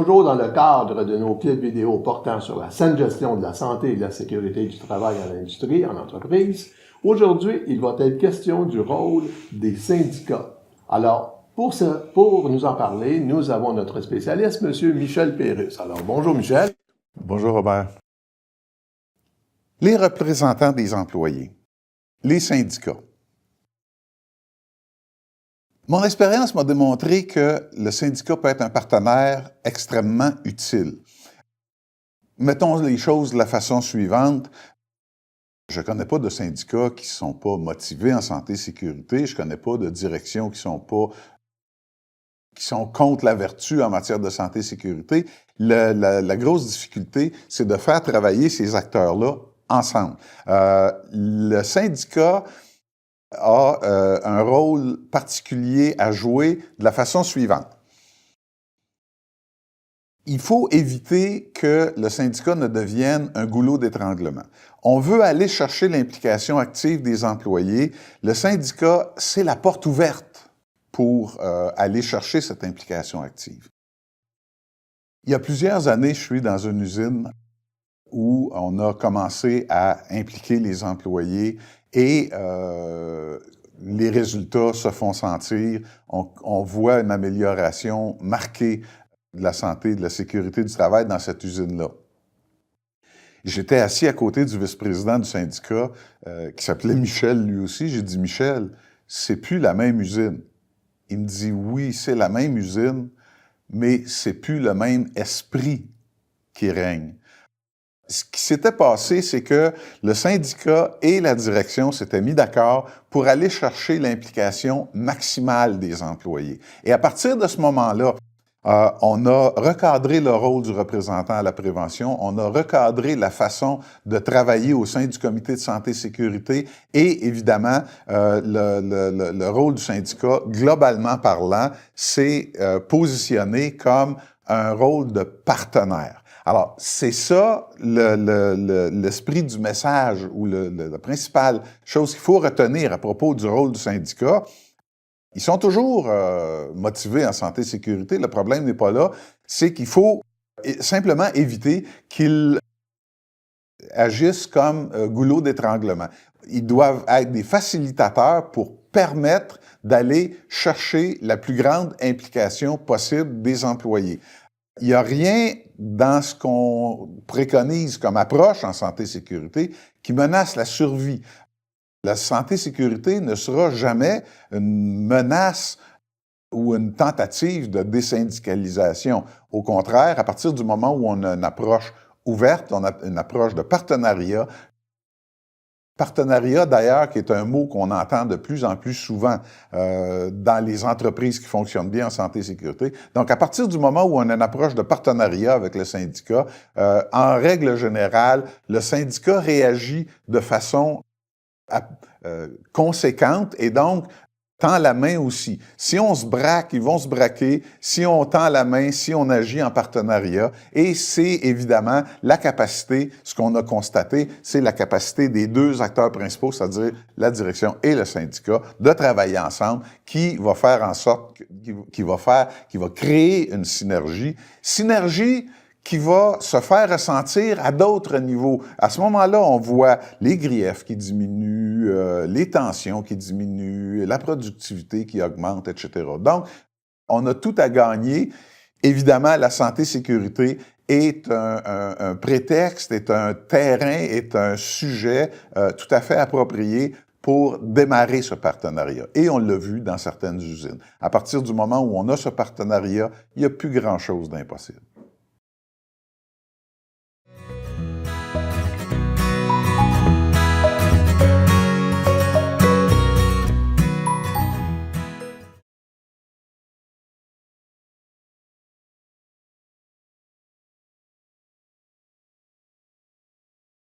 toujours dans le cadre de nos clips vidéo portant sur la saine gestion de la santé et de la sécurité du travail à l'industrie, en entreprise. Aujourd'hui, il va être question du rôle des syndicats. Alors, pour nous en parler, nous avons notre spécialiste, M. Michel Pérus. Alors, bonjour Michel. Bonjour Robert. Les représentants des employés, les syndicats. Mon expérience m'a démontré que le syndicat peut être un partenaire extrêmement utile. Mettons les choses de la façon suivante. Je ne connais pas de syndicats qui ne sont pas motivés en santé et sécurité. Je ne connais pas de directions qui sont contre la vertu en matière de santé et sécurité. La grosse difficulté, c'est de faire travailler ces acteurs-là ensemble. Le syndicat a un rôle particulier à jouer de la façon suivante. Il faut éviter que le syndicat ne devienne un goulot d'étranglement. On veut aller chercher l'implication active des employés. Le syndicat, c'est la porte ouverte pour aller chercher cette implication active. Il y a plusieurs années, je suis dans une usine où on a commencé à impliquer les employés et les résultats se font sentir. On voit une amélioration marquée de la santé et de la sécurité du travail dans cette usine-là. J'étais assis à côté du vice-président du syndicat qui s'appelait Michel lui aussi. J'ai dit « Michel, c'est plus la même usine. » Il me dit « Oui, c'est la même usine, mais c'est plus le même esprit qui règne. » Ce qui s'était passé, c'est que le syndicat et la direction s'étaient mis d'accord pour aller chercher l'implication maximale des employés. Et à partir de ce moment-là, on a recadré le rôle du représentant à la prévention, on a recadré la façon de travailler au sein du comité de santé et sécurité et évidemment, le rôle du syndicat, globalement parlant, s'est positionné comme un rôle de partenaire. Alors, c'est ça l'esprit du message ou la principale chose qu'il faut retenir à propos du rôle du syndicat. Ils sont toujours motivés en santé et sécurité. Le problème n'est pas là. C'est qu'il faut simplement éviter qu'ils agissent comme goulot d'étranglement. Ils doivent être des facilitateurs pour permettre d'aller chercher la plus grande implication possible des employés. Il n'y a rien dans ce qu'on préconise comme approche en santé et sécurité qui menace la survie. La santé et sécurité ne sera jamais une menace ou une tentative de désyndicalisation. Au contraire, à partir du moment où on a une approche ouverte, on a une approche de partenariat. Partenariat, d'ailleurs, qui est un mot qu'on entend de plus en plus souvent dans les entreprises qui fonctionnent bien en santé et sécurité. Donc, à partir du moment où on a une approche de partenariat avec le syndicat, en règle générale, le syndicat réagit de façon conséquente et donc tend la main aussi. Si on se braque, ils vont se braquer. Si on tend la main, si on agit en partenariat. Et c'est évidemment la capacité, ce qu'on a constaté, c'est la capacité des deux acteurs principaux, c'est-à-dire la direction et le syndicat, de travailler ensemble, qui va faire en sorte, qui va créer une synergie. Synergie qui va se faire ressentir à d'autres niveaux. À ce moment-là, on voit les griefs qui diminuent, les tensions qui diminuent, la productivité qui augmente, etc. Donc, on a tout à gagner. Évidemment, la santé-sécurité est un prétexte, est un terrain, est un sujet tout à fait approprié pour démarrer ce partenariat. Et on l'a vu dans certaines usines. À partir du moment où on a ce partenariat, il n'y a plus grand-chose d'impossible.